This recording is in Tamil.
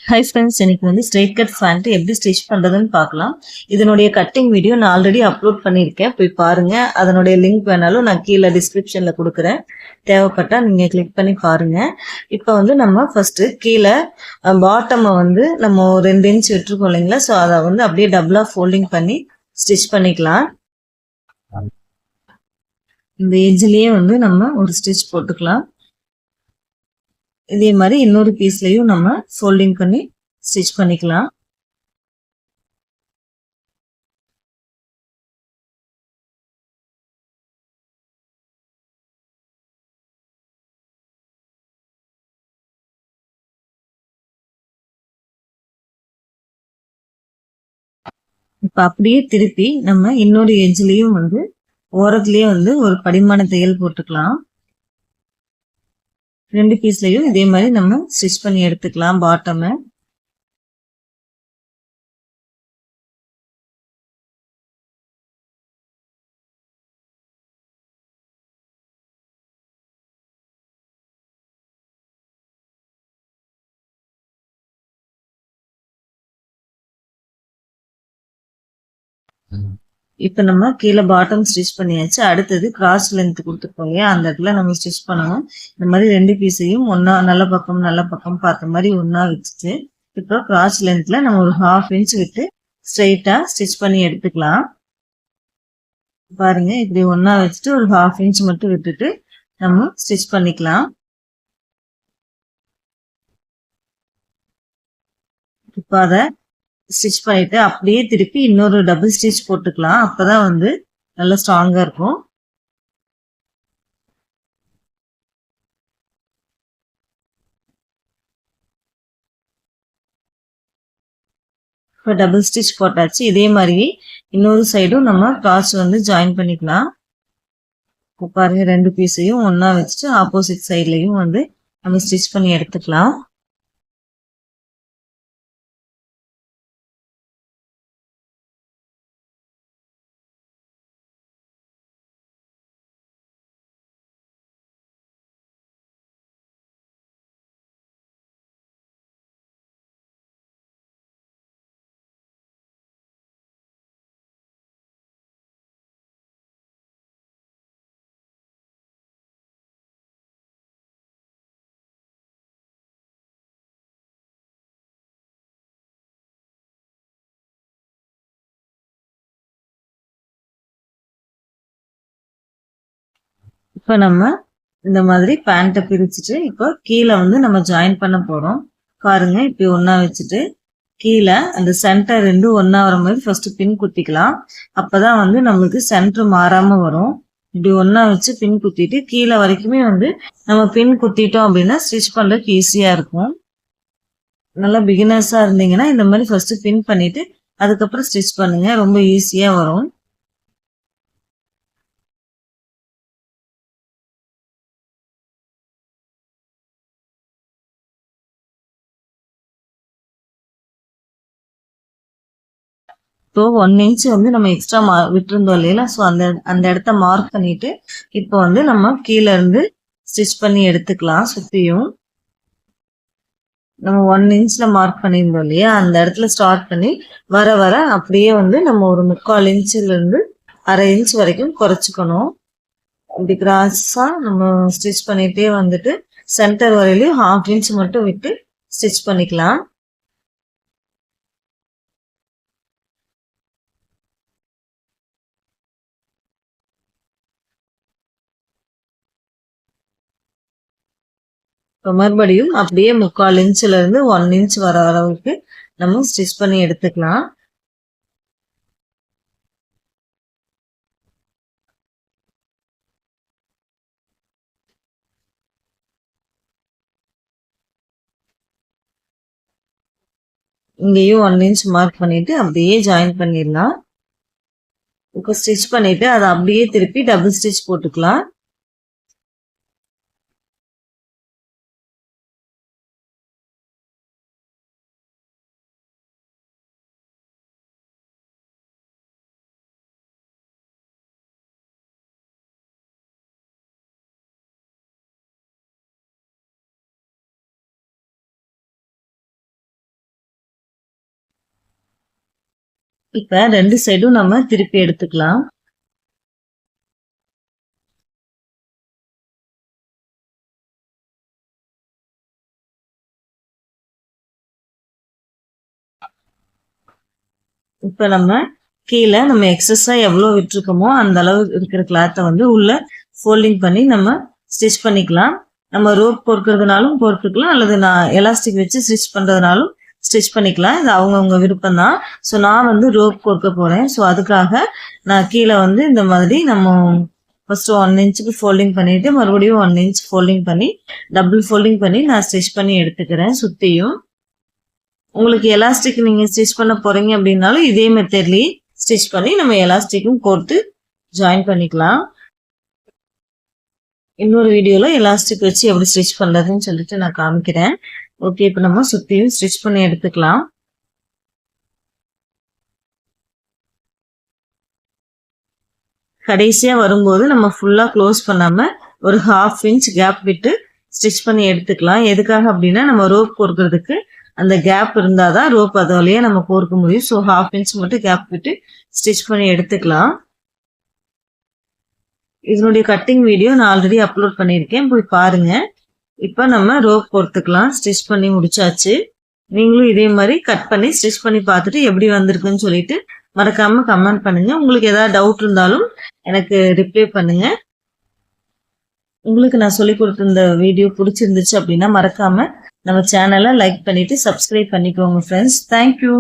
ஹை ஃப்ரெண்ட்ஸ், எனக்கு வந்து ஸ்ட்ரெயிட் கட் பேண்ட் எப்படி ஸ்டிச் பண்ணுறதுன்னு பார்க்கலாம். இதனுடைய கட்டிங் வீடியோ நான் ஆல்ரெடி அப்லோட் பண்ணியிருக்கேன், போய் பாருங்கள். அதனுடைய லிங்க் வேணாலும் நான் கீழே டிஸ்கிரிப்ஷனில் கொடுக்குறேன், தேவைப்பட்டால் நீங்கள் கிளிக் பண்ணி பாருங்கள். இப்போ வந்து நம்ம ஃபஸ்ட்டு கீழே பாட்டமை வந்து நம்ம 2 இன்ச் விட்டுருக்கோம் இல்லைங்களா, ஸோ அதை வந்து அப்படியே டபுளாக ஃபோல்டிங் பண்ணி ஸ்டிச் பண்ணிக்கலாம். இந்த எட்ஜ்லேயே வந்து நம்ம ஒரு ஸ்டிச் போட்டுக்கலாம். இதே மாதிரி இன்னொரு பீஸ்லையும் நம்ம ஃபோல்டிங் பண்ணி ஸ்டிச் பண்ணிக்கலாம். இப்போ அப்படியே திருப்பி நம்ம இன்னொரு எட்ஜ்லேயும் வந்து ஓரத்துலேயே வந்து ஒரு படிமான தையல் போட்டுக்கலாம். 2 பீஸ்லையும் இதே மாதிரி நம்ம ஸ்டிச் பண்ணி எடுத்துக்கலாம் பாட்டமை. இப்போ நம்ம கீழே பாட்டம் ஸ்டிச் பண்ணியாச்சு. அடுத்தது கிராஸ் லென்த் கொடுத்துருக்கோம் இல்லையா, அந்த இடத்துல நம்ம ஸ்டிச் பண்ணணும். இந்த மாதிரி 2 பீஸையும் ஒன்றா நல்ல பக்கம் பார்த்த மாதிரி ஒன்றா வச்சுட்டு இப்போ கிராஸ் லென்த்தில் நம்ம ஒரு 1/2 இன்ச் விட்டு ஸ்ட்ரெயிட்டாக ஸ்டிச் பண்ணி எடுத்துக்கலாம். பாருங்க, இப்படி ஒன்றா வச்சுட்டு ஒரு 1/2 இன்ச் மட்டும் விட்டுட்டு நம்ம ஸ்டிச் பண்ணிக்கலாம். இப்போ அதை ஸ்டிச் பண்ணிட்டு அப்படியே திருப்பி இன்னொரு டபுள் ஸ்டிச் போட்டுக்கலாம். அப்பதான் வந்து நல்லா ஸ்ட்ராங்கா இருக்கும். இப்போ டபுள் ஸ்டிச் போட்டாச்சு. இதே மாதிரி இன்னொரு சைடும் நம்ம கிராஸ் வந்து ஜாயின் பண்ணிக்கலாம். இப்போ பாருங்க, 2 பீஸையும் ஒன்னா வச்சுட்டு ஆப்போசிட் சைட்லயும் வந்து நம்ம ஸ்டிச் பண்ணி எடுத்துக்கலாம். இப்போ நம்ம இந்த மாதிரி பேண்ட்டை பிரிச்சுட்டு இப்போ கீழே வந்து நம்ம ஜாயின் பண்ண போறோம். பாருங்க, இப்படி ஒன்னா வச்சுட்டு கீழே அந்த சென்டர் 2 ஒன்னா வர மாதிரி ஃபர்ஸ்ட் பின் குத்திக்கலாம். அப்பதான் வந்து நம்மளுக்கு சென்டர் மாறாம வரும். இப்படி ஒன்னா வச்சு பின் குத்திட்டு கீழே வரைக்குமே வந்து நம்ம பின் குத்திட்டோம் அப்படின்னா ஸ்டிச் பண்றதுக்கு ஈஸியா இருக்கும். நல்லா பிகினர்ஸா இருந்தீங்கன்னா இந்த மாதிரி ஃபர்ஸ்ட் பின் பண்ணிட்டு அதுக்கப்புறம் ஸ்டிச் பண்ணுங்க, ரொம்ப ஈஸியா வரும். இப்போ 1 இன்ச் வந்து நம்ம எக்ஸ்ட்ரா விட்டுருந்தோம் இல்லையா, ஸோ அந்த அந்த இடத்த மார்க் பண்ணிட்டு இப்போ வந்து நம்ம கீழே இருந்து ஸ்டிச் பண்ணி எடுத்துக்கலாம். சுத்தியும் நம்ம 1 இன்ச்ல மார்க் பண்ணியிருந்தோம் இல்லையா, அந்த இடத்துல ஸ்டார்ட் பண்ணி வர வர அப்படியே வந்து நம்ம ஒரு 3/4 இன்ச்ல இருந்து 1/2 இன்ச் வரைக்கும் குறைச்சிக்கணும். இப்படி கிராஸா நம்ம ஸ்டிச் பண்ணிட்டே வந்துட்டு சென்டர் வரையிலையும் 1/2 இன்ச் மட்டும் விட்டு ஸ்டிச் பண்ணிக்கலாம். இப்போ மறுபடியும் அப்படியே 3/4 இன்ச்ல இருந்து 1 இன்ச் வர அளவுக்கு நம்ம ஸ்டிச் பண்ணி எடுத்துக்கலாம். இங்கேயும் 1 இன்ச் மார்க் பண்ணிட்டு அப்படியே ஜாயின் பண்ணிடலாம். இப்போ ஸ்டிச் பண்ணிட்டு அதை அப்படியே திருப்பி டபுள் ஸ்டிச் போட்டுக்கலாம். இப்ப 2 சைடும் நம்ம திருப்பி எடுத்துக்கலாம். இப்ப நம்ம எக்ஸஸா எவ்வளவு விட்டுருக்கோமோ அந்த அளவு இருக்கிற கிளாத்தை வந்து உள்ள ஃபோல்டிங் பண்ணி நம்ம ஸ்டிச் பண்ணிக்கலாம். நம்ம ரோப் பொறுக்கிறதுனாலும் பொறுத்துக்கலாம், அல்லது நான் எலாஸ்டிக் வச்சு ஸ்டிச் பண்றதுனாலும் ஸ்டிச் பண்ணிக்கலாம். இது அவங்கவுங்க விருப்பம் தான். ஸோ நான் வந்து ரோப் பொறுக்க போறேன். ஸோ அதுக்காக நான் கீழே வந்து இந்த மாதிரி நம்ம ஃபர்ஸ்ட் 1 இன்ச்சுக்கு ஃபோல்டிங் பண்ணிட்டு மறுபடியும் 1 இன்ச் ஃபோல்டிங் பண்ணி டபுள் ஃபோல்டிங் பண்ணி நான் ஸ்டிச் பண்ணி எடுத்துக்கிறேன் சுத்தியும். உங்களுக்கு எலாஸ்டிக் நீங்க ஸ்டிச் பண்ண போறீங்க அப்படின்னாலும் இதே மெத்தட்லயே ஸ்டிச் பண்ணி நம்ம எலாஸ்டிக்கும் கோர்த்து ஜாயின் பண்ணிக்கலாம். இன்னொரு வீடியோல எலாஸ்டிக் வச்சு எப்படி ஸ்டிச் பண்றதுன்னு சொல்லிட்டு நான் காமிக்கிறேன். ஓகே, இப்போ நம்ம சுத்தியும் ஸ்டிச் பண்ணி எடுத்துக்கலாம். கடைசியா வரும்போது நம்ம ஃபுல்லா க்ளோஸ் பண்ணாம ஒரு 1/2 இன்ச் கேப் விட்டு ஸ்டிச் பண்ணி எடுத்துக்கலாம். எதுக்காக அப்படின்னா நம்ம ரோப் கோர்க்கிறதுக்கு அந்த கேப் இருந்தாதான் ரோப் அது வழியா நம்ம கோர்க்க முடியும். ஸோ 1/2 இன்ச் மட்டும் கேப் விட்டு ஸ்டிச் பண்ணி எடுத்துக்கலாம். இதனுடைய கட்டிங் வீடியோ நான் ஆல்ரெடி அப்லோட் பண்ணியிருக்கேன், போய் பாருங்க. இப்போ நம்ம ரோப் கோர்த்துக்கலாம். ஸ்டிச் பண்ணி முடிச்சாச்சு. நீங்களும் இதே மாதிரி கட் பண்ணி ஸ்டிச் பண்ணி பார்த்துட்டு எப்படி வந்திருக்குன்னு சொல்லிட்டு மறக்காம கமெண்ட் பண்ணுங்க. உங்களுக்கு ஏதாவது டவுட் இருந்தாலும் எனக்கு ரிப்ளை பண்ணுங்க. உங்களுக்கு நான் சொல்லி கொடுத்த இந்த வீடியோ பிடிச்சிருந்துச்சு அப்படின்னா மறக்காம நம்ம சேனலை லைக் பண்ணிட்டு சப்ஸ்கிரைப் பண்ணிக்கோங்க ஃப்ரெண்ட்ஸ். தேங்க்யூ.